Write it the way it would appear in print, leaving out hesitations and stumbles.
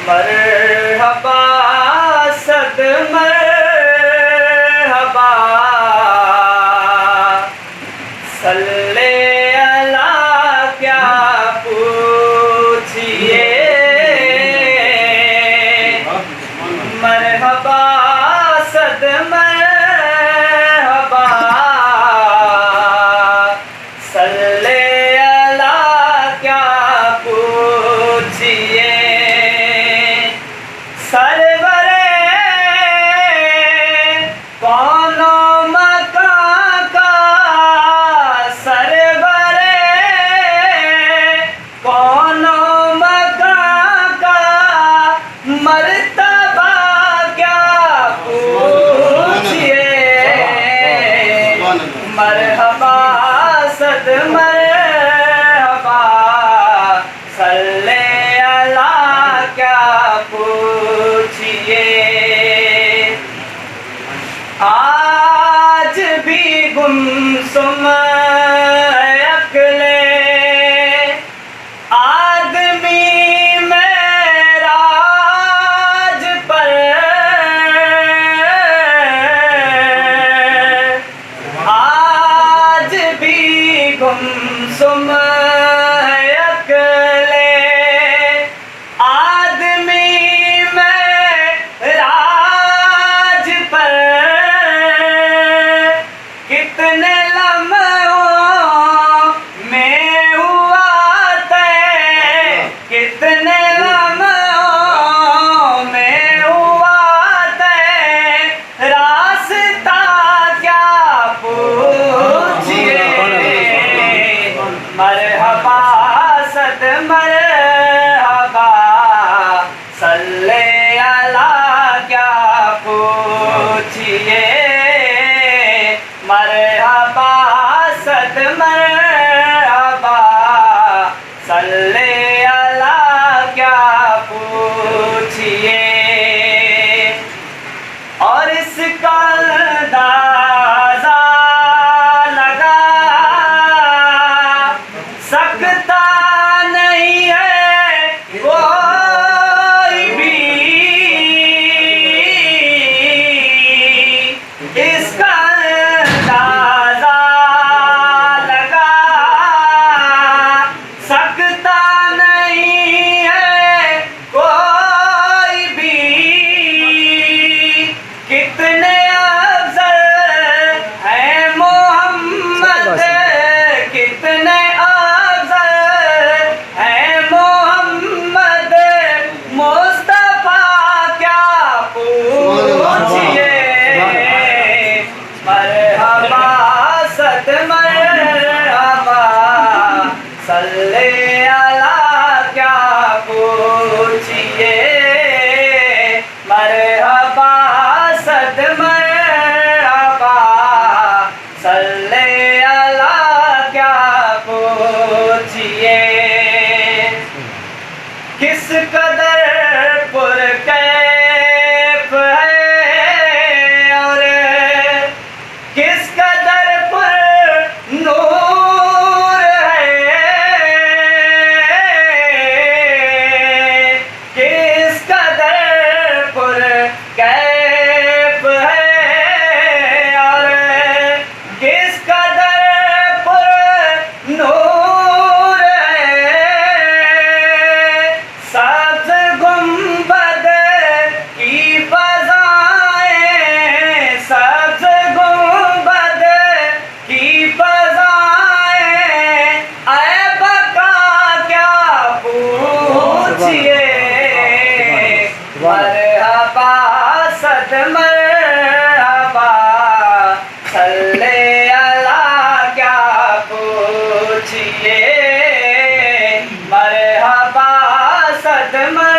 مرحبا صد مرحبا صلی اللہ کیا پوچھئے مرحبا صد مرحبا صلی اللہ کیا پوچھئے سرور کون مکان کا سرور کون مکان کا مرتبہ کیا پوچھئے مرحبا صد مرحبا صلی اللہ کیا پوچھئے آج بھی گمسم عقل آدمی معراج پر آج بھی گمسم عقل آدمی معراج پر کتنے لمحوں میں ہوا طے کتنے لمحوں میں ہوا طے راستہ کیا پوچھئے مرحبا صد مرحبا صلی اللہ کیا پوچھئے مرحبا صد مرحبا صلی اللہ کیا پوچھئے اور اس کا اندازہ لگا سکتا نہیں ہے کوئی بھی اس کا اندازہ لگا سکتا نہیں ہے کوئی بھی کتنے افضل ہیں محمد کتنے افضل ہیں محمد مصطفیٰ کیا پوچھئے مرحبا صد مرحبا صلی اللہ کیا پوچھئے مرحبا صد مرحبا صلی اللہ کیا پوچھئے کس قدر پرکیف ہے اور کس قدر پر نور ہے کس قدر پر کیف ہے اور کس قدر پر نور ہے سبز گنبد کی فضائیں سبز گنبد کی فضائیں اے بقا کیا پوچھئے مرحبا صد مرحبا صلی اللہ کیا پوچھئے مرحبا صد مرحبا